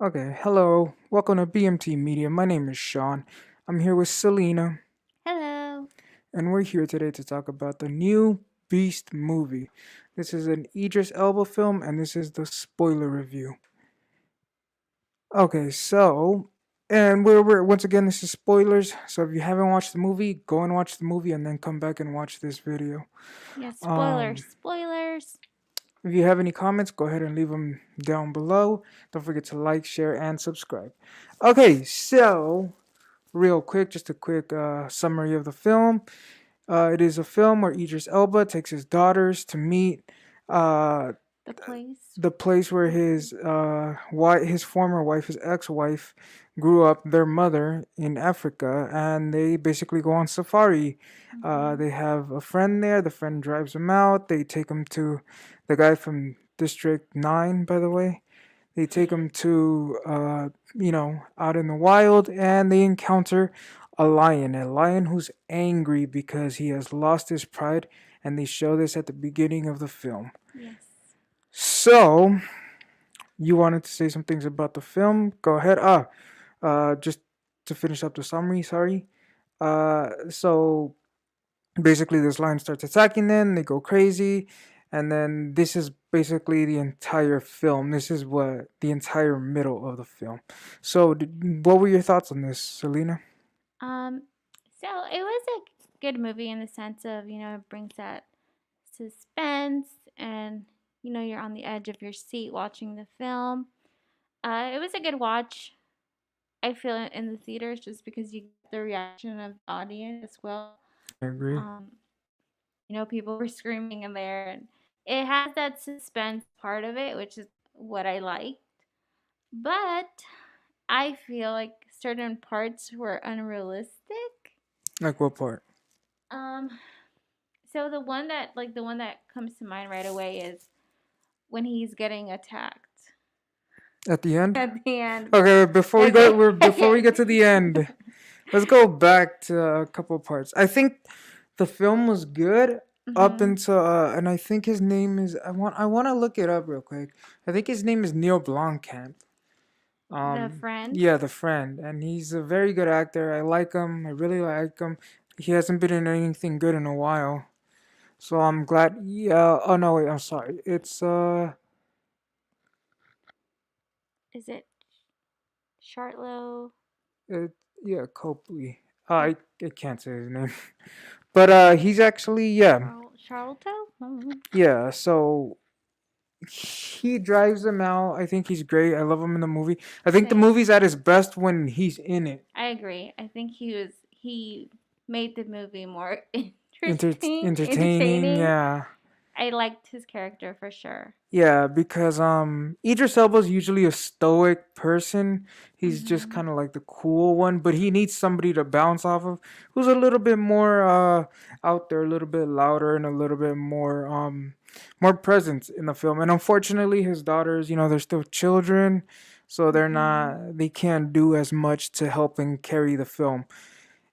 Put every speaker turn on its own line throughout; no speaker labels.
Okay, hello. Welcome to BMT Media. My name is Sean. I'm here with Selena,
Hello.
and we're here today to talk about the new Beast movie. This is an Idris Elba film, and this is the spoiler review. Okay, and we're once again, this is spoilers. So if you haven't watched the movie, go and watch the movie, and then come back and watch this video.
Yes, spoilers,
Um,
spoilers.
if you have any comments, go ahead and leave them down below. Don't forget to like, share, and subscribe. Okay, so real quick, just a quick summary of the film. It is a film where Idris Elba takes his daughters to meet uh,
The place.
the place where his former wife, his ex-wife, grew up. Their mother in Africa, and they basically go on safari.
Mm-hmm.
They have a friend there. The friend drives them out. They take them to the guy from District 9, by the way. They take him to, out in the wild, and they encounter a lion who's angry because he has lost his pride, and they show this at the beginning of the film.
Yes.
So, you wanted to say some things about the film? Go ahead. Just to finish up the summary, sorry. So basically this lion starts attacking them, they go crazy, and then this is basically the entire film. This is what the entire middle of the film. So what were your thoughts on this, Selena?
Um, so it was a good movie in the sense of, it brings that suspense and, you're on the edge of your seat watching the film. It was a good watch. I feel in the theaters just because you get the reaction of the audience as well.
I agree.
Um, people were screaming in there, and it has that suspense part of it, which is what I liked. But I feel like certain parts were unrealistic.
Like what part?
Um, so the one that comes to mind right away is when he's getting attacked
At the end?
at the end.
Okay,
Okay.
before we get to the end, let's go back to a couple parts. I think the film was good up
hmm
until and I think his name is I want to look it up real quick. I think his name is Neil Blomkamp.
The friend.
Yeah, the friend, and he's a very good actor. I like him. I really like him. He hasn't been in anything good in a while, so I'm glad. Yeah. Oh no, wait. I'm sorry. It's
Is it Chartlow?
it, yeah, Copley.
Cop-
I can't say his name, but he's actually yeah,
Charlton?
yeah. So he drives them out. I think he's great. I love him in the movie. I think the
Same.
movie's at its best when he's in it.
I agree. I think he made the movie more
Entertaining,
entertaining.
yeah.
I liked his character for sure.
Yeah, because Idris Elba's usually a stoic person. He's just
hmm
kind of like the cool one, but he needs somebody to bounce off of who's a little bit more out there, a little bit louder and a little bit more present in the film. And unfortunately, his daughters, they're still children, so
hmm
they can't do as much to help and carry the film.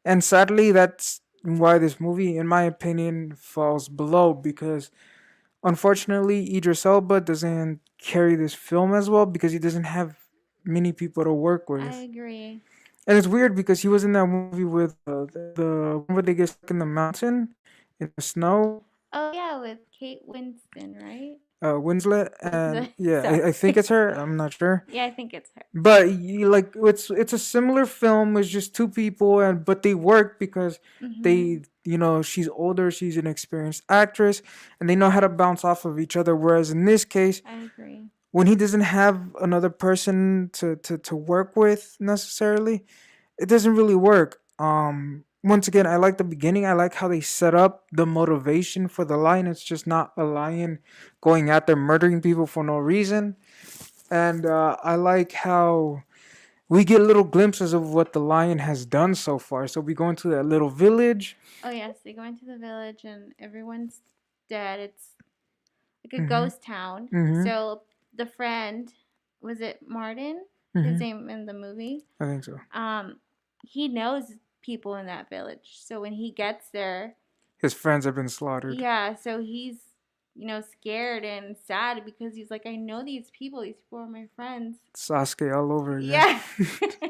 And sadly, that's why this movie, in my opinion, falls below because unfortunately, Idris Elba doesn't carry this film as well because he doesn't have many people to work
I
with.
agree.
And it's weird because he was in that movie with the one where they get stuck in the mountain in the snow,
Oh yeah, with Kate Winston, right?
Winslet, and yeah,
Sorry.
I think it's her. I'm not sure,
Yeah, I think it's her.
but it's a similar film. It's just two people, and but they work because
hmm
they she's older, she's an experienced actress, and they know how to bounce off of each other. Whereas in this case,
I agree.
when he doesn't have another person to work with necessarily, it doesn't really work. Once again, I like the beginning. I like how they set up the motivation for the lion. It's just not a lion going out there murdering people for no reason. And I like how we get little glimpses of what the lion has done so far. So we go into that little village.
Oh yes, they go into the village and everyone's dead. It's like a
Mm-hmm.
ghost town.
Mm-hmm.
So the friend, was it Martin? His
Mm-hmm.
name in the movie.
I think so.
Um, he knows people in that village. So when he gets there,
His friends have been slaughtered.
yeah, so he's scared and sad because he's like, I know these people. These people are my friends.
Sasuke all over again.
Yeah.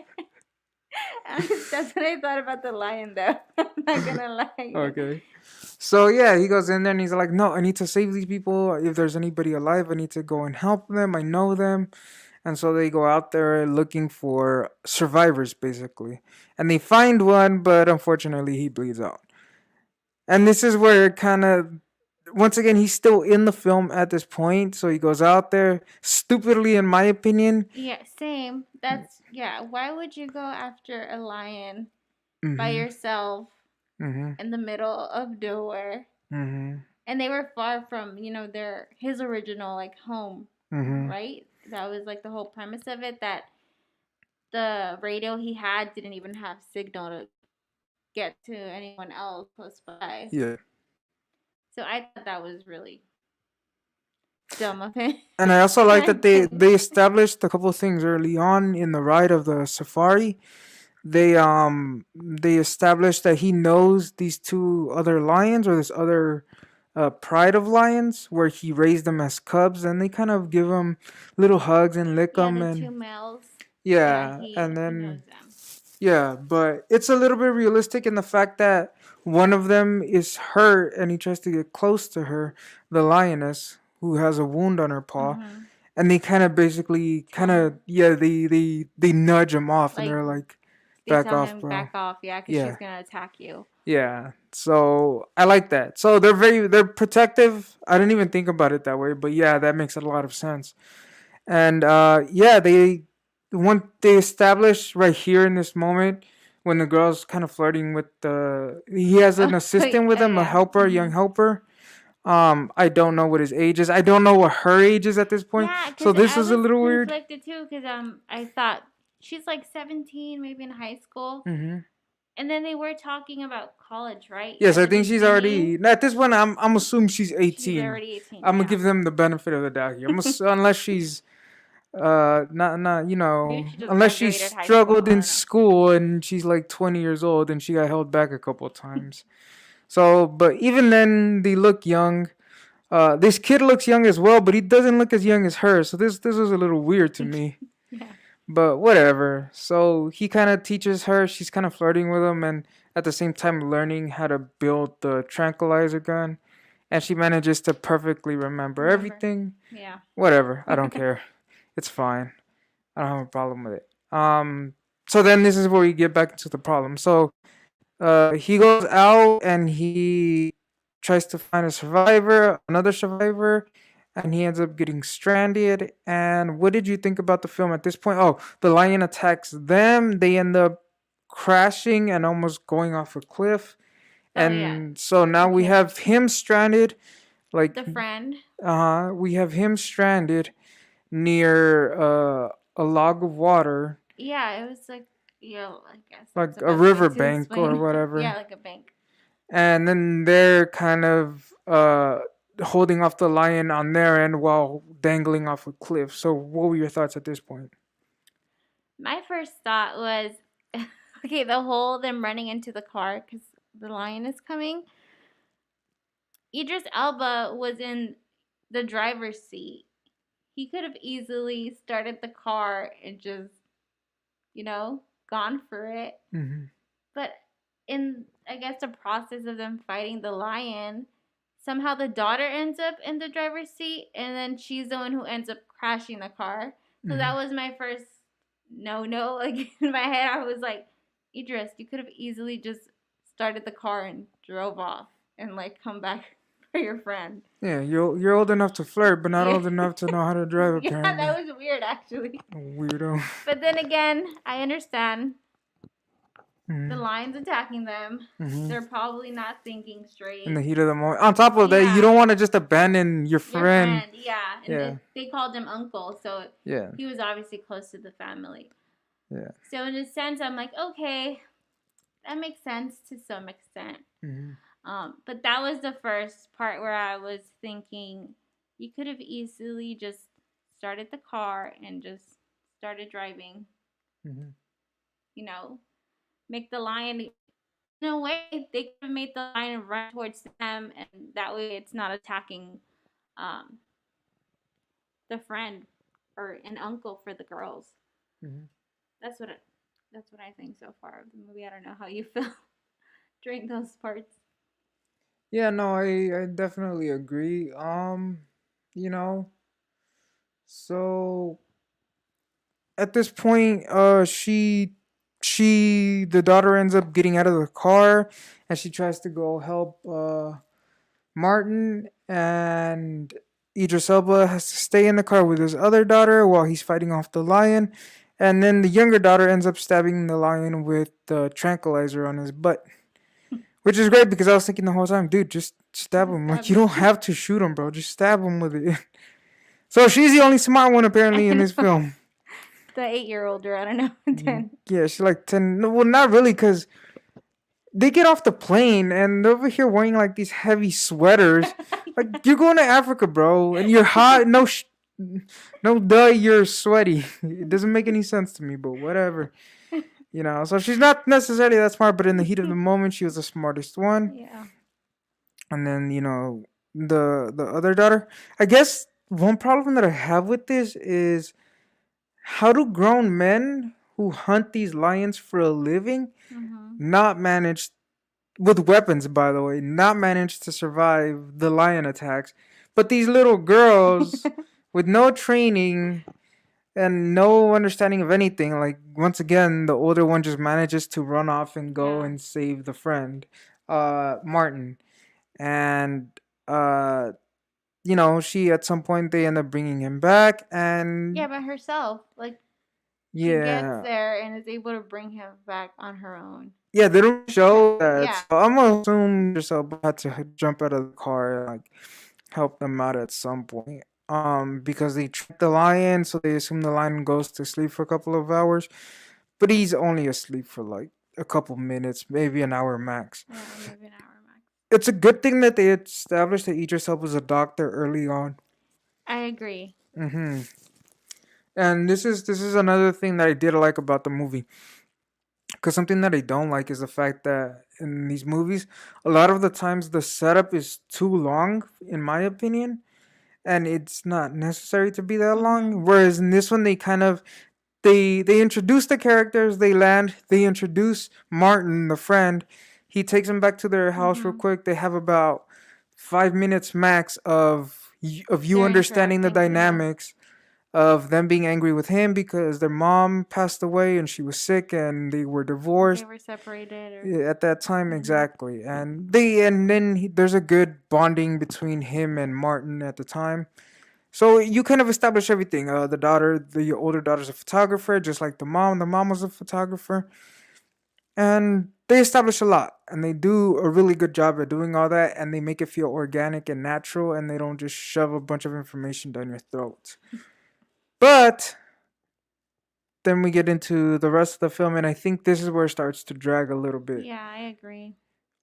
That's what I thought about the lion, though. I'm not gonna lie.
Okay. So yeah, he goes in there and he's like, "No, I need to save these people. If there's anybody alive, I need to go and help them. I know them." And so they go out there looking for survivors, basically. And they find one, but unfortunately, he bleeds out. And this is where it kind of, once again, he's still in the film at this point. So he goes out there, stupidly, in my opinion.
Yeah, same. Yeah. Why would you go after a lion by
Mm-hmm.
yourself
Mm-hmm.
in the middle of nowhere?
Mm-hmm.
And they were far from, his original like home,
Mm-hmm.
right? That was like the whole premise of it, that the radio he had didn't even have signal to get to anyone else close by.
Yeah.
So I thought that was really dumb of him.
And I also like that they established a couple of things early on in the ride of the safari. They established that he knows these two other lions, or this other pride of lions, where he raised them as cubs, and they kind of give him little hugs and lick
Yeah,
them,
the two
and
males. Yeah,
yeah, and
he knows
then
them.
yeah, but it's a little bit realistic in the fact that one of them is hurt and he tries to get close to her, the lioness, who has a wound on her paw,
Mm-hmm.
and they kind of basically kind of yeah, they nudge him off, and
Like,
they're like,
they
back
tell
off,
him
bro.
back off, yeah, because she's
Yeah.
gonna attack you.
Yeah. So I like that. So they're protective. I didn't even think about it that way, but yeah, that makes a lot of sense. And yeah, they establish right here in this moment when the girl's kind of flirting with the, he has an
Oh,
assistant with him, a
yeah.
helper, a young helper. I don't know what his age is. I don't know what her age is at this point.
Yeah,
So
because
this
I
is a
was
little weird.
conflicted too, because I thought she's like 17, maybe in high school,
Hmm.
and then they were talking about college, right?
Yes,
At
I
the
think she's
beginning,
already at this point. I'm assuming she's
she's
18.
already 18.
I'm gonna
Yeah,
give them the benefit of the doubt here. Unless she's not
maybe she just
unless she
graduated high school.
struggled
I
in
don't know.
school and she's like 20 years old and she got held back a couple of times. So, but even then, they look young. This kid looks young as well, but he doesn't look as young as her. So this was a little weird to me.
Yeah.
But whatever. So he kind of teaches her. She's kind of flirting with him, and at the same time learning how to build the tranquilizer gun. And she manages to perfectly remember everything.
Yeah.
Whatever. I don't care. It's fine. I don't have a problem with it. So then this is where we get back into the problem. So he goes out and he tries to find a survivor, another survivor, and he ends up getting stranded. And what did you think about the film at this point? Oh, the lion attacks them. They end up crashing and almost going off a cliff.
Oh yeah.
And so now we
Okay.
have him stranded. Like,
The friend.
we have him stranded near a log of water,
Yeah, it was like, I guess
like
that's the
a
best way to
riverbank or
explain. Yeah,
whatever.
like a bank.
And then they're kind of holding off the lion on their end while dangling off a cliff. So, what were your thoughts at this point?
My first thought was, okay, the whole them running into the car because the lion is coming. Idris Elba was in the driver's seat. He could have easily started the car and just, gone for it.
Mm-hmm.
But in, I guess, the process of them fighting the lion, somehow the daughter ends up in the driver's seat, and then she's the one who ends up crashing the car. So that was my first no. Like, in my head, I was like, Idris, you could have easily just started the car and drove off and, like, come back for your friend.
Yeah, you're old enough to flirt, but not
Yeah.
old enough to know how to drive.
Yeah,
Apparently,
that was weird, actually.
weirdo.
But then again, I understand.
Mm-hmm.
The lion's attacking them.
Mm-hmm.
They're probably not thinking straight.
In the heat of the moment. On top of that,
Yeah.
you don't want to just abandon your
Your
friend.
friend, yeah. And
Yeah.
they called him uncle, so
Yeah.
he was obviously close to the family.
Yeah.
So in a sense, I'm like, okay, that makes sense to some extent.
Mm-hmm.
But that was the first part where I was thinking, you could have easily just started the car and just started driving.
Mm-hmm.
Make the lion. In a way, they could have made the lion run towards them, and that way it's not attacking um, the friend or an uncle for the girls.
Mhm.
That's what it, that's what I think so far of the movie. I don't know how you feel during those parts.
Yeah, no, I definitely agree. You know, so at this point, the daughter ends up getting out of the car, and she tries to go help Martin, and Idris Elba has to stay in the car with his other daughter while he's fighting off the lion. And then the younger daughter ends up stabbing the lion with the tranquilizer on his butt. Which is great because I was thinking the whole time, dude, just stab
Just
him.
stab
Like, you
him.
don't have to shoot him, bro. Just stab him with it. So she's the only smart one, apparently,
I
in this
know.
film.
The 8 year old, or I don't know, 10.
Yeah, she's like 10. No, well, not really, because they get off the plane and they're over here wearing like these heavy sweaters. Like, you're going to Africa, bro, and you're hot. No, duh, you're sweaty. It doesn't make any sense to me, but whatever. So she's not necessarily that smart, but in the heat of the moment, she was the smartest one.
Yeah.
And then, the other daughter. I guess one problem that I have with this is how do grown men who hunt these lions for a living
Mm-hmm.
not manage with weapons, by the way, not manage to survive the lion attacks. But these little girls with no training and no understanding of anything, like once again, the older one just manages to run off and go
Yeah.
and save the friend, Martin. And uh she at some point they end up bringing him back,
Yeah,
and
but herself, like, she gets
yeah,
there and is able to bring him back on her own.
yeah, they don't show that.
Yeah.
So I'm gonna assume yourself had to jump out of the car and like help them out at some point. Because they tricked the lion, so they assume the lion goes to sleep for a couple of hours, but he's only asleep for like a couple minutes, maybe an hour max.
Yeah, maybe an hour max.
It's a good thing that they established that Idris Elba was a doctor early on.
I agree.
Mm-hmm. And this is another thing that I did like about the movie. Because something that I don't like is the fact that in these movies, a lot of the times the setup is too long, in my opinion, and it's not necessary to be that
Mm-hmm.
long. Whereas in this one, they kind of they introduce the characters, they land, they introduce Martin, the friend. He takes them back to their house real
Mm-hmm.
quick. They have about 5 minutes max of you
They're
understanding the
interacting. Yeah.
dynamics of them being angry with him because their mom passed away and she was sick and they were
They
divorced.
were separated, or.
Yeah, at that time,
Mm-hmm.
exactly. There's a good bonding between him and Martin at the time. So you kind of establish everything. The older daughter's a photographer, just like the mom. The mom was a photographer, and they establish a lot, and they do a really good job at doing all that, and they make it feel organic and natural, and they don't just shove a bunch of information down your throat. But then we get into the rest of the film, and I think this is where it starts to drag a little bit,
Yeah, I agree.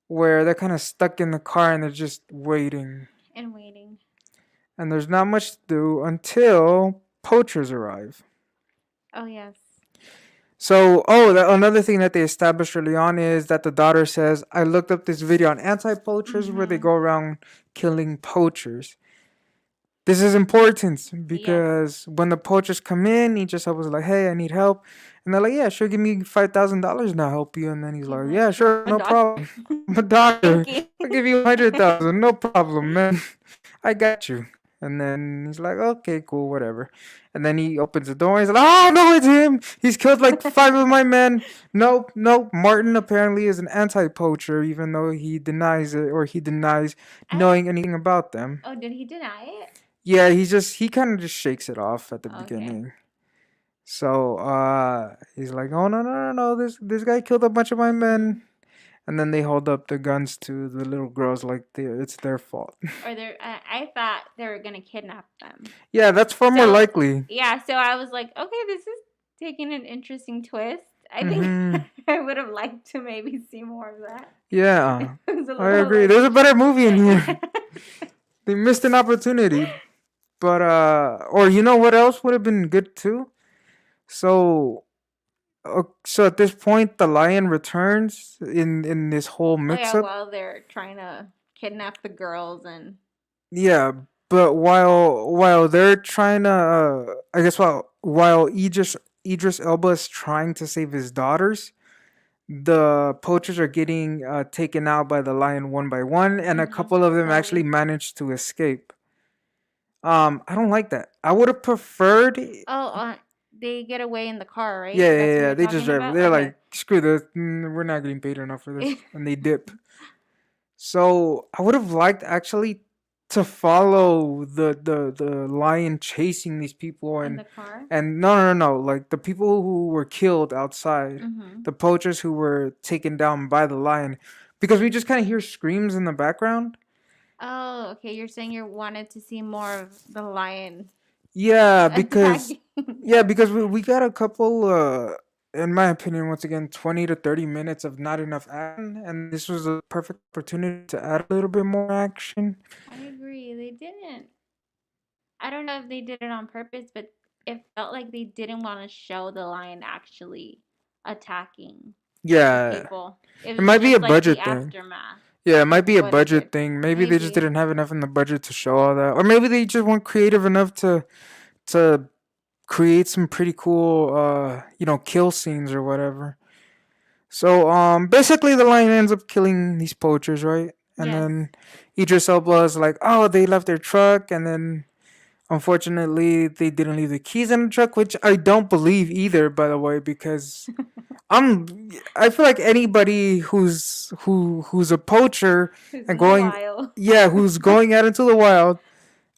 where they're kind of stuck in the car and they're just waiting,
And waiting.
and there's not much to do until poachers arrive.
Oh, yes.
So, another thing that they established early on is that the daughter says, I looked up this video on anti poachers where they
Mm-hmm.
go around killing poachers. This is important
Yes.
because when the poachers come in, he just was like, hey, I need help. And they're like, yeah, sure, give me $5,000 and I'll help you. And then he's
He's
like,
like,
yeah, sure,
I'm a
no
doctor.
problem. I'm a doctor.
Thank you.
I'll give you 100,000, no problem, man. I got you. And then he's like, okay, cool, whatever. And then he opens the door. And he's like, oh no, it's him. He's killed like 5 of my men. Nope, nope. Martin apparently is an anti-poacher, even though he denies it, or he denies
I.
knowing anything about them.
Oh, did he deny it?
Yeah, he kind of just shakes it off at the
Okay.
beginning. So he's like, oh no, no, no, no, this guy killed a bunch of my men. And then they hold up the guns to the little girls like it's their fault.
Or I thought they were gonna kidnap them.
Yeah, that's far more
So
likely.
yeah, so I was like, okay, this is taking an interesting twist. I think
Hmm.
I would have liked to maybe see more of that.
Yeah,
It was a
I
little
agree.
like.
There's a better movie in here. They missed an opportunity. But or you know what else would have been good too? So so at this point the lion returns in this whole
Oh
mix
yeah,
up.
while they're trying to kidnap the girls and.
Yeah, But while they're trying to, I guess while Idris Elba is trying to save his daughters, the poachers are getting taken out by the lion one by one, and a
Mm-hmm.
couple of them actually
Slowly.
manage to escape. I don't like that. I would have preferred.
Oh, they get away in the car,
Yeah,
right?
yeah,
That's what
yeah.
you're
They just
talking
drive.
about?
They're
Okay.
like, screw this. We're not getting paid enough for this, and they dip. So I would have liked actually to follow the lion chasing these people
In the car?
and no, like the people who were killed outside,
Mm-hmm.
the poachers who were taken down by the lion, because we just kind of hear screams in the background.
Oh, okay. You're saying you wanted to see more of the lion
Yeah, because
attacking.
we got a couple in my opinion once again 20 to 30 minutes of not enough action, and this was a perfect opportunity to add a little bit more action.
I agree. They didn't. I don't know if they did it on purpose, but it felt like they didn't want to show the lion actually attacking the
Yeah,
people. It
it
was
might be a
just like the
budget thing.
aftermath
Yeah, it might
of
be a
what it
budget
did.
thing. Maybe they just
Maybe.
didn't have enough in the budget to show all that, or maybe they just weren't creative enough to create some pretty cool, kill scenes or whatever. So, basically, the lion ends up killing these poachers, right? And
Yes.
then Idris Elba is like, "Oh, they left their truck," and then unfortunately, they didn't leave the keys in the truck, which I don't believe either, by the way, because I'm I feel like anybody who's a poacher
Who's
and
in the
going
wild.
yeah, who's going out into the wild.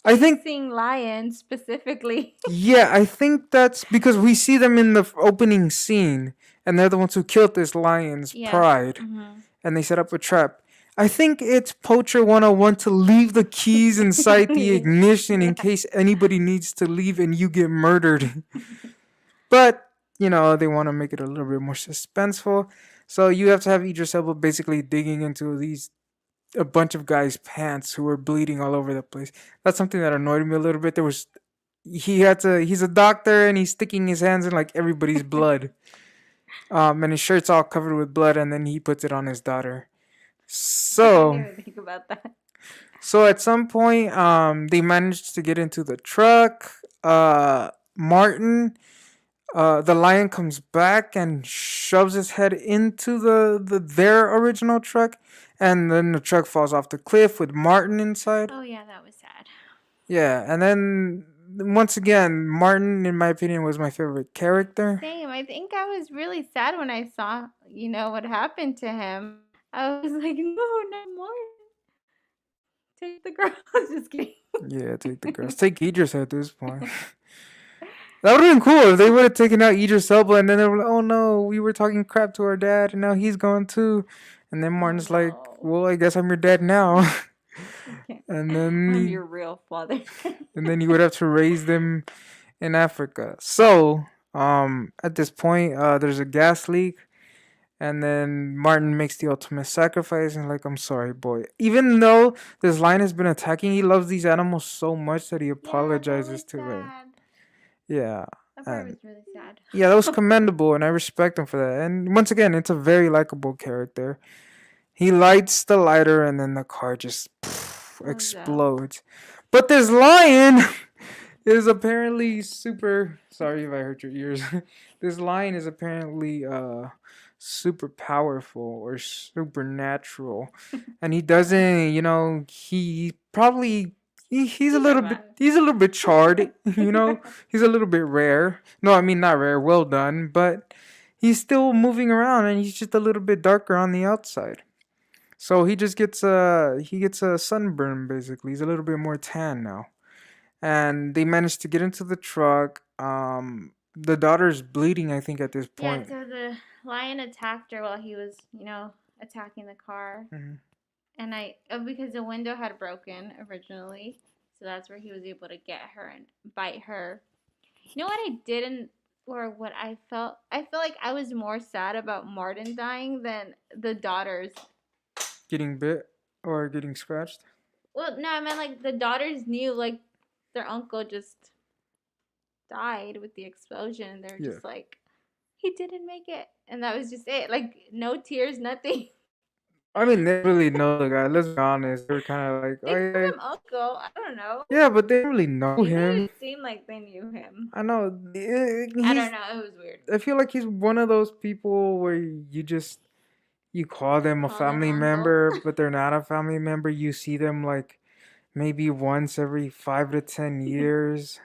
I think
Chasing lions specifically.
yeah, I think that's because we see them in the opening scene and they're the ones who killed this lion's
Yes.
pride
Mm-hmm.
and they set up a trap. I think it's Poacher 101 to leave the keys inside the ignition in
Yeah.
case anybody needs to leave and you get murdered. But, they want to make it a little bit more suspenseful. So you have to have Idris Elba basically digging into a bunch of guys' pants who were bleeding all over the place. That's something that annoyed me a little bit. He's a doctor and he's sticking his hands in like everybody's blood. And his shirt's all covered with blood and then he puts it on his daughter.
I didn't
So
even think about that.
so at some point, they managed to get into the truck. Martin, the lion comes back and shoves his head into their original truck, and then the truck falls off the cliff with Martin inside.
Oh yeah, that was sad.
Yeah, and then once again, Martin, in my opinion, was my favorite character.
Same. I think I was really sad when I saw, what happened to him. I was like, no, not more. Take the girl. Just kidding.
Yeah, take the girls. Take Idris at this point. That would have been cool if they would have taken out Idris Elba and then they were like, oh no, we were talking crap to our dad and now he's gone too. And then
Oh
Martin's like,
no.
well, I guess I'm your dad now. and then
I'm
he,
your real father.
and then he would have to raise them in Africa. So, at this point, there's a gas leak. And then Martin makes the ultimate sacrifice and like, I'm sorry, boy. Even though this lion has been attacking, he loves these animals so much that he
Yeah, that was
apologizes to it.
sad.
Yeah.
That part
And
was really sad.
yeah, that was commendable, and I respect him for that. And once again, it's a very likable character. He lights the lighter, and then the car just
Blows up.
explodes. But this lion is apparently super. Sorry if I hurt your ears. This lion is apparently super powerful or supernatural, and he doesn't. He probably he's a
He
little bit
survived.
he's a little bit charred. He's a little bit rare. No, I mean not rare. Well done, but he's still moving around, and he's just a little bit darker on the outside. So he gets a sunburn basically. He's a little bit more tan now. And they managed to get into the truck. The daughter's bleeding, I think, at this
Yeah,
point.
so the lion attacked her while he was, attacking the car.
Mhm.
And because the window had broken originally, so that's where he was able to get her and bite her. You know what I didn't, or what I felt? I feel like I was more sad about Martin dying than the daughters.
Getting bit or getting scratched.
Well, no, I meant like the daughters knew like their uncle just died with the explosion. They're
Yeah.
just like, he didn't make it, and that was just it. Like no tears, nothing.
I mean, they really know the guy. Let's be honest. They were kind of like, oh
They
yeah,
called him Uncle. I don't know.
yeah, but they don't really know
They made
him.
it seem like they knew him.
I know
I don't
he's.
know. It was weird.
I feel like he's one of those people where you just you call them a
Call them
family
Uncle.
member, but they're not a family member. You see them like maybe once every 5 to 10 years.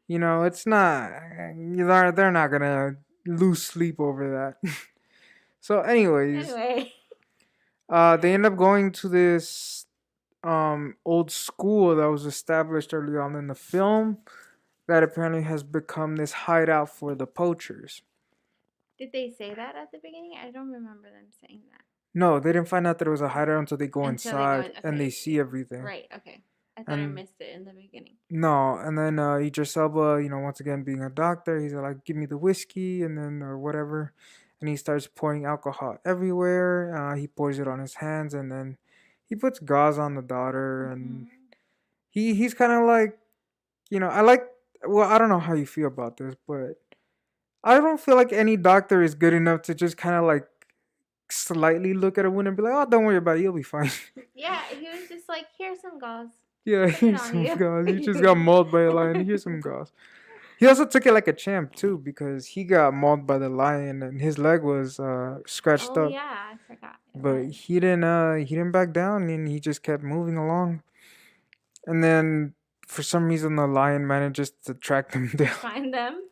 You know, it's not. They're not gonna lose sleep over that. So, anyways,
Anyway.
they end up going to this old school that was established early on in the film that apparently has become this hideout for the poachers.
Did they say that at the beginning? I don't remember them saying that.
No, they didn't find out that it was a hideout until they go
Until they go in.
inside and they
Okay.
see everything.
Right. Okay. I thought I
And
missed it in the beginning.
no, and then Idris Elba, once again being a doctor, he's like, "Give me the whiskey," and then or whatever, and he starts pouring alcohol everywhere. He pours it on his hands, and then he puts gauze on the daughter, and
Mm-hmm.
he's kind of like, I like. Well, I don't know how you feel about this, but I don't feel like any doctor is good enough to just kind of like slightly look at a wound and be like, "Oh, don't worry about it, you'll be fine."
Yeah, he was just like, "Here's some gauze.
Yeah,
Put it
here's
on
some
you."
gauze. You just got mauled by a lion. Here's some gauze. He also took it like a champ too, because he got mauled by the lion and his leg was scratched
Oh
up.
yeah, I forgot. It
But
was.
he didn't back down and he just kept moving along. And then for some reason the lion manages to track them down.
Find them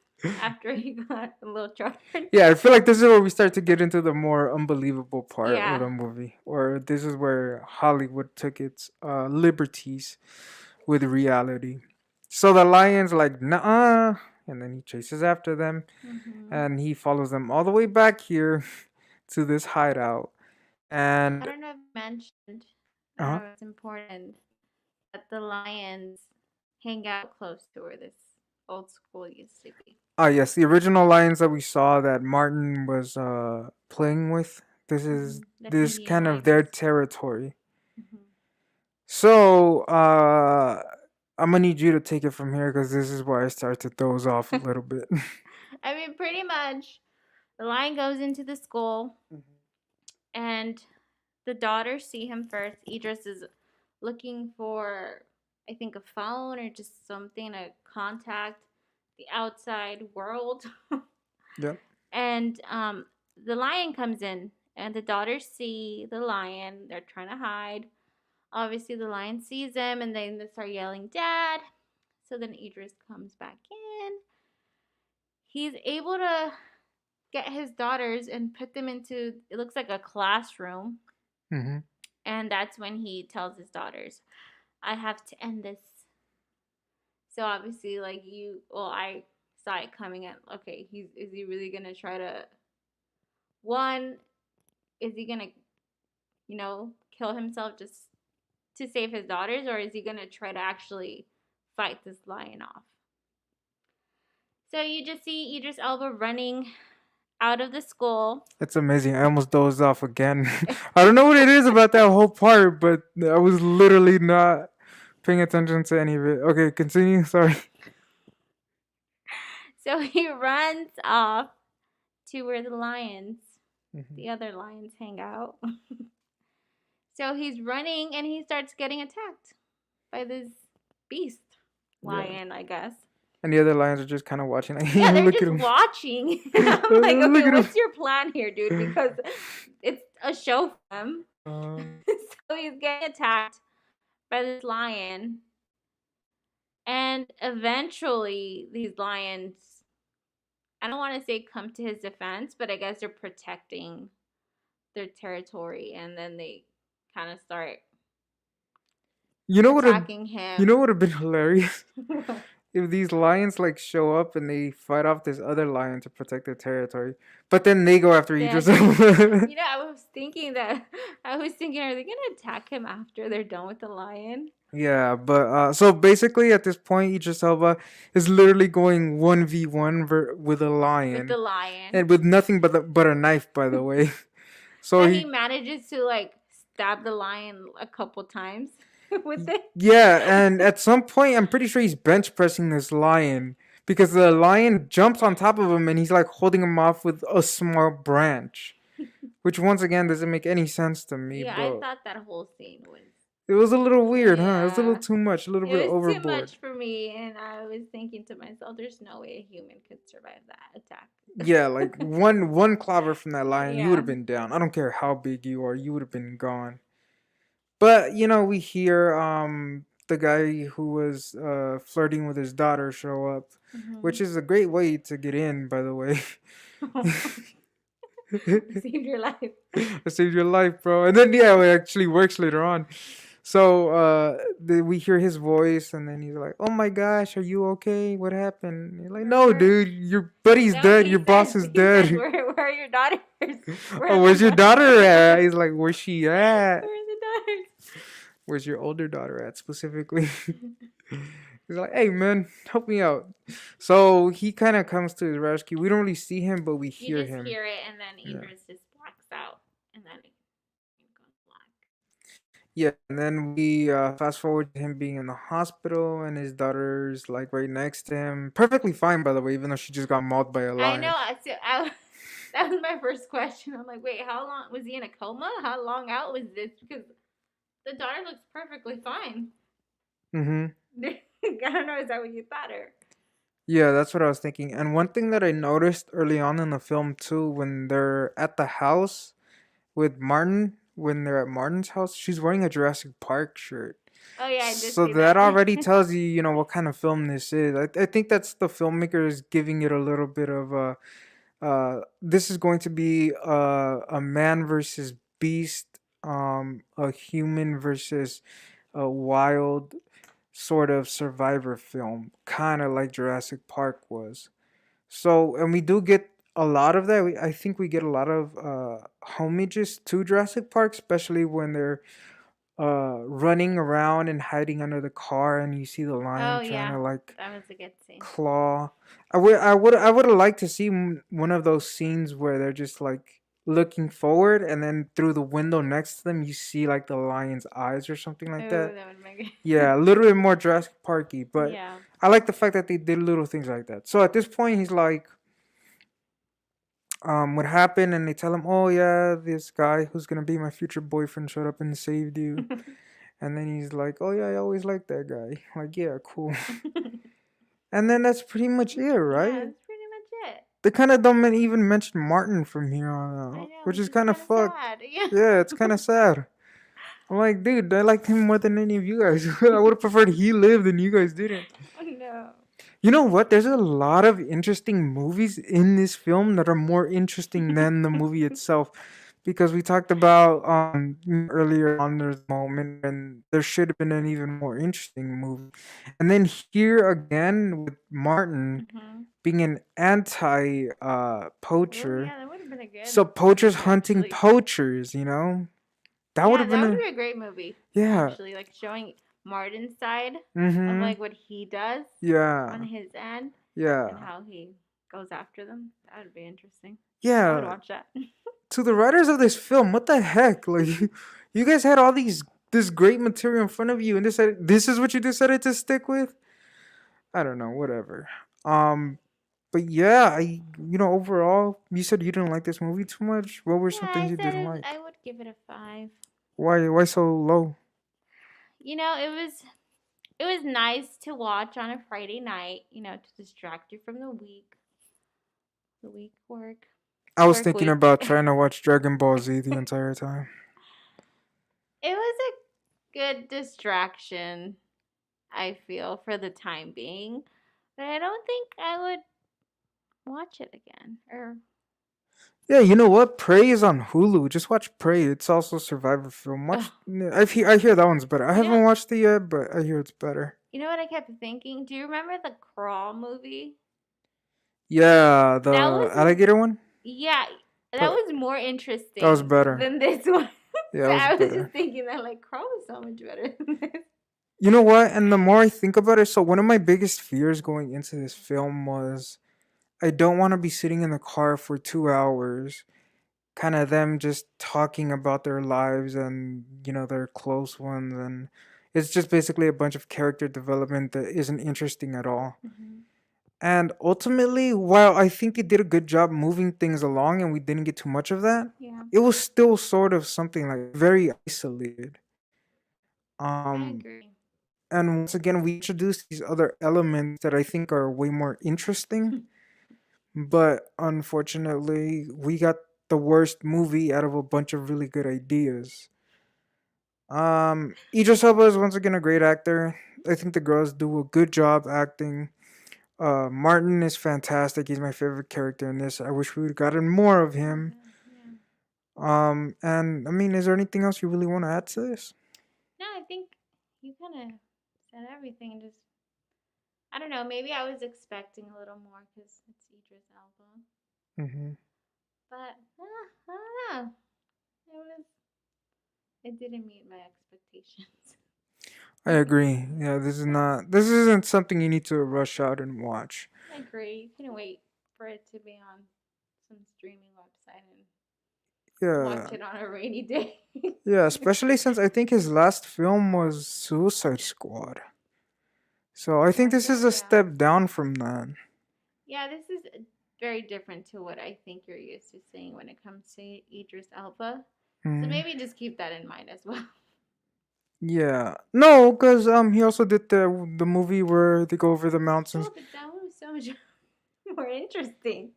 after he got a little charged.
Yeah, I feel like this is where we start to get into the more unbelievable part of
Yeah.
the movie, or this is where Hollywood took its liberties with reality. So the lion's like, nah, and then he chases after them,
Mm-hmm.
and he follows them all the way back here to this hideout.
I
And
don't know if you mentioned, I don't
uh
know if it's important, that the lions hang out close to where this old school used to be.
yes, the original lions that we saw that Martin was playing with. This is
The
this
Indian
kind of their
lions.
territory.
Mm-hmm.
So I'm gonna need you to take it from here because this is where I start to doze off a little bit.
I mean, pretty much, the lion goes into the school, and the daughters see him first. Idris is looking for, I think, a phone or just something to contact the outside world.
Yeah.
And the lion comes in, and the daughters see the lion. They're trying to hide. Obviously, the lion sees them, and then they start yelling, "Dad!" So then Idris comes back in. He's able to get his daughters and put them into, it looks like a classroom.
Mm-hmm.
And that's when he tells his daughters, "I have to end this." So obviously, like, I saw it coming at, okay, is he really gonna try to, one, is he gonna, kill himself just to save his daughters, or is he gonna try to actually fight this lion off? So you just see Idris Elba running out of the school.
It's amazing. I almost dozed off again. I don't know what it is about that whole part, but I was literally not paying attention to any of it. Okay, continue. Sorry.
So he runs off to where
Mm-hmm.
the other lions hang out. So he's running and he starts getting attacked by this beast
Yeah.
lion, I guess.
And the other lions are just kind of watching. Like,
Yeah, they're
look at
just
him.
watching. I'm like,
Look
okay,
at
what's
him.
your plan here, dude? Because it's a show for him.
Uh,
So he's getting attacked by this lion. And eventually, these lions, I don't want to say come to his defense, but I guess they're protecting their territory. And then they kind of start
you know what?
attacking
You know
him.
what would have been hilarious if these lions like show up and they fight off this other lion to protect their territory, but then they go after
Yeah,
Idris.
I was thinking that. I was thinking, are they gonna attack him after they're done with the lion?
Yeah, but so basically at this point, Idris Elba is literally going 1v1 with a
With the
lion,
lion.
and with nothing but a knife, by the way. So
That he manages to like stab the lion a couple times with it.
yeah, and at some point, I'm pretty sure he's bench pressing this lion because the lion jumps on top of him and he's like holding him off with a small branch. which once again doesn't make any sense to me.
Yeah, I
But
thought that whole scene was.
it was a little weird, huh? It was a little
Yeah.
too much, a little
It
bit
was too
overboard.
much for me, and I was thinking to myself, there's no way a human could survive that attack.
Yeah, like one clobber from that lion, you would
Yeah.
have been down. I don't care how big you are, you would have been gone. But we hear the guy who was flirting with his daughter show up, which
Hmm.
is a great way to get in, by the way.
Saved your life.
I saved your life, bro. And then it actually works later on. So we hear his voice, and then he's like, "Oh my gosh, are you okay? What happened?" And you're like, "No,
Where,
dude, your buddy's
no,
dead. Your boss is
he says,
dead."
where are your daughters? Where
Oh,
are
where's
the
your daughter
daughters?
at? He's like, "Where's she at?
Where are the daughters?
Where's your older daughter at specifically?" He's like, "Hey, man, help me out." So he kind of comes to his rescue. We don't really see him, but we
You
hear
just
him.
hear it, and then
Yeah.
Idris just blacks out, and then it goes black.
Yeah, and then we fast forward to him being in the hospital, and his daughter's like right next to him, perfectly fine, by the way, even though she just got mauled by a
I know.
lion.
That was my first question. I'm like, wait, how long was he in a coma? How long out was this? Because the daughter looks perfectly fine.
Mm-hmm.
I don't know. Is that what you thought, or?
Yeah, that's what I was thinking. And one thing that I noticed early on in the film too, when they're at the house with Martin, when they're at Martin's house, she's wearing a Jurassic Park shirt.
Oh yeah, I did
So
see
that
that.
already tells you, what kind of film this is. I think that's the filmmakers giving it a little bit of a. This is going to be a man versus beast, a human versus a wild sort of survivor film, kind of like Jurassic Park was. So, and we do get a lot of that. I think we get a lot of homages to Jurassic Park, especially when they're running around and hiding under the car, and you see the lion
Oh
trying
yeah,
to like
that was a good scene.
claw. I would have liked to see one of those scenes where they're just like looking forward, and then through the window next to them, you see like the lion's eyes or something like
Oh,
that.
that would make
Yeah, a
it.
little bit more Jurassic Parky, but
Yeah.
I like the fact that they did little things like that. So at this point, he's like, what happened? And they tell him, oh yeah, this guy who's gonna be my future boyfriend showed up and saved you. And then he's like, oh yeah, I always liked that guy. Like, yeah, cool. And then that's pretty much it,
Yeah,
right?
that's pretty much it.
They kind of don't even mention Martin from here on
I
out,
know,
which
which
is
is
kind of
kind of
fucked.
sad. Yeah.
Yeah, it's kind of sad. I'm like, dude, I liked him more than any of you guys. I would have preferred he lived and you guys didn't.
Oh no.
You know what? There's a lot of interesting movies in this film that are more interesting than the movie itself. Because we talked about earlier on, there's a moment when there should have been an even more interesting movie. And then here again with Martin
Mhm.
being an anti
Oh
poacher.
yeah, that would have been a good
So poachers
movie
hunting
actually.
poachers. That would
Yeah,
have
that
been
would
a
be a great movie
yeah.
actually, like showing Martin's side of
Mhm.
like what he does on
Yeah.
his end and
Yeah.
how he goes after them. That would be interesting. I would
Yeah.
watch that.
To the writers of this film, what the heck? Like, you guys had all this great material in front of you, and this is what you decided to stick with. I don't know, whatever. Um, but yeah, overall, you said you didn't like this movie too much. What were
Yeah,
some things
I
you
said
didn't like?
I would give it a 5.
Why so low?
It was nice to watch on a Friday night, to distract you from the week
I was
work
thinking
week.
about trying to watch Dragon Ball Z the entire time.
It was a good distraction, I feel, for the time being. But I don't think I would watch it again. Or
Yeah, you know what? Prey is on Hulu. Just watch Prey. It's also a survivor film.
ugh,
I hear that one's better. I
you know,
haven't watched it yet, but I hear it's better.
you know what I kept thinking? Do you remember the Crawl movie?
Yeah,
That
the
was
alligator one.
yeah, that
But
was more
that was
interesting
better.
than this one.
Yeah,
So
that was
I was just
better.
thinking that like Crawl was so much better than this.
You know what? And the more I think about it, so one of my biggest fears going into this film was I don't want to be sitting in the car for 2 hours, kind of them just talking about their lives and their close ones, and it's just basically a bunch of character development that isn't interesting at all.
Mhm.
And ultimately, while I think it did a good job moving things along and we didn't get too much of that,
Yeah,
it was still sort of something like very isolated.
I
Um,
agree.
and once again, we introduced these other elements that I think are way more interesting. But unfortunately, we got the worst movie out of a bunch of really good ideas. Idris Elba is once again a great actor. I think the girls do a good job acting. Martin is fantastic. He's my favorite character in this. I wish we would have gotten more of
More of
him.
him. Yeah.
And I mean, is there anything else you really want to add to this?
No, I think you kind of said everything. Just I don't know. Maybe I was expecting a little more because it's Idris Elba,
Hmm.
but I don't know. It was. It didn't meet my expectations.
I agree. Yeah, this is not. This isn't something you need to rush out and watch.
I agree. You can wait for it to be on some streaming website and watch
Yeah,
it on a rainy day.
yeah. Especially since I think his last film was Suicide Squad. So I think
Was
this is
it?
a
Yeah.
step down from that.
Yeah, this is very different to what I think you're used to seeing when it comes to Idris Elba. So
Mm,
maybe just keep that in mind as well.
yeah. No, because he also did the movie where they go over the mountains.
Oh, but that was so much more interesting.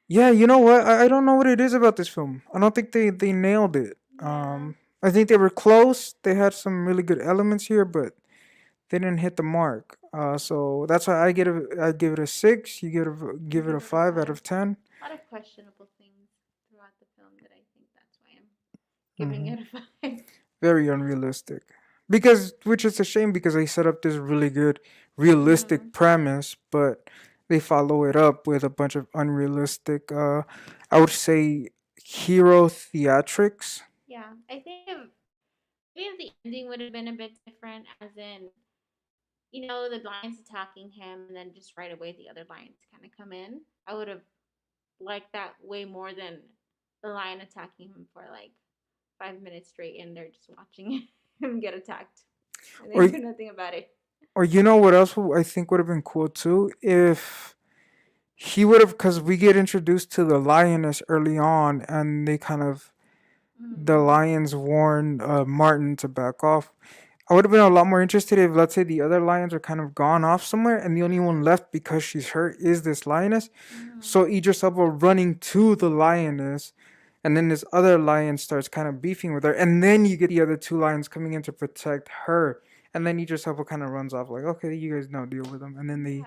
Yeah, you know what? I don't know what it is about this film. I don't think they nailed it.
Yeah.
I think they were close. They had some really good elements here, but they didn't hit the mark. So that's why I give it a 6. You
I
give it a
give it a
5 out
5.
of 10.
A lot of questionable things throughout the film that I think that's why I'm giving
Hmm.
it a 5.
Very unrealistic. Because which is a shame because they set up this really good realistic
Mm-hmm.
premise, but they follow it up with a bunch of unrealistic I would say hero theatrics.
Yeah, I think if the ending would have been a bit different, as in, the lions attacking him and then just right away the other lions kind of come in, I would have liked that way more than the lion attacking him for like 5 minutes straight and they're just watching him get attacked and they
Or
do nothing about it.
or you know what else I think would have been cool too if he would have because we get introduced to the lioness early on and they kind of the
Mm.
lions warn Martin to back off. I would have been a lot more interested if, let's say, the other lions are kind of gone off somewhere, and the only one left because she's hurt is this lioness.
Mm.
So Idris Elba running to the lioness, and then this other lion starts kind of beefing with her, and then you get the other two lions coming in to protect her, and then Idris Elba kind of runs off like, okay, you guys know, deal with them, and then they
Yeah.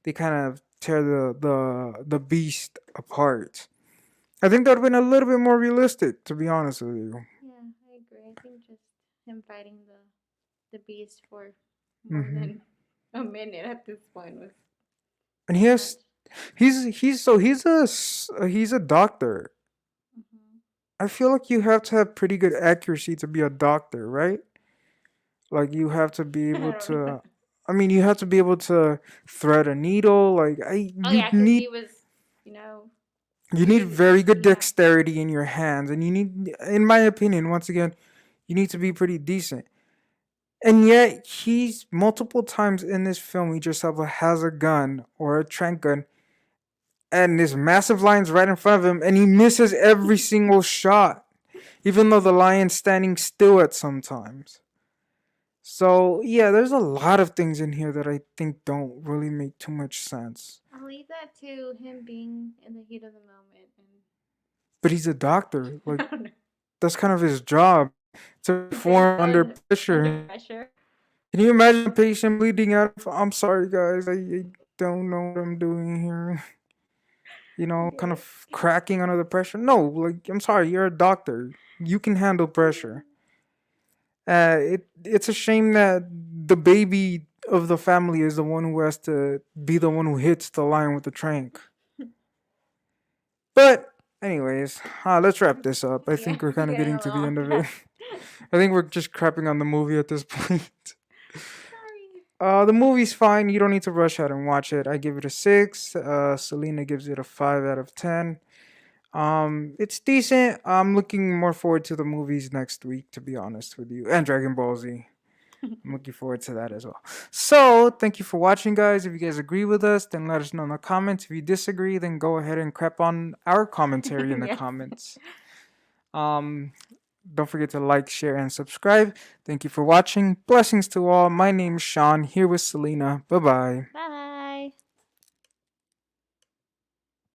they kind of tear the beast apart. I think that would have been a little bit more realistic, to be honest with you.
Yeah, I agree. I think just him fighting the beast for more
Hmm.
than a minute at this point was
And
too much.
he's a doctor.
Hmm.
I feel like you have to have pretty good accuracy to be a doctor, right? Like you have to be
I
able
don't know.
to. I mean, you have to be able to thread a needle. Like
Oh
you
yeah, because
need
he was, you know,
you
he
need
was,
very good
yeah.
dexterity in your hands, and you need, in my opinion, once again, you need to be pretty decent. And yet, he's multiple times in this film. He just has a gun or a trank gun, and this massive lion's right in front of him, and he misses every single shot, even though the lion's standing still at sometimes. So yeah, there's a lot of things in here that I think don't really make too much sense.
I'll leave that to him being in the heat of the moment,
But he's a doctor.
and
Like
I don't know,
that's kind of his job to
say
perform
so
under
under
pressure.
pressure.
Can you imagine a patient bleeding out? I'm sorry, guys. I don't know what I'm doing here.
I get
Kind
it.
of cracking under the pressure. No, like I'm sorry, you're a doctor. You can handle pressure. It's a shame that the baby of the family is the one who has to be the one who hits the lion with the trank. But anyways, let's wrap this up. I
Yeah,
think we're
we're
kind of
getting
getting
a
to
little
the
off
end of it.
track.
I think we're just crapping on the movie at this point.
Sorry.
The movie's fine. You don't need to rush out and watch it. I give it a 6. Selena gives it a 5 out of 10. It's decent. I'm looking more forward to the movies next week, to be honest with you, and Dragon Ball Z. I'm looking forward to that as well. So, thank you for watching, guys. If you guys agree with us, then let us know in the comments. If you disagree, then go ahead and crap on our commentary in the
Yes.
comments. Um, don't forget to like, share, and subscribe. Thank you for watching. Blessings to all. My name's Sean, here with Selena. Bye bye.
Bye.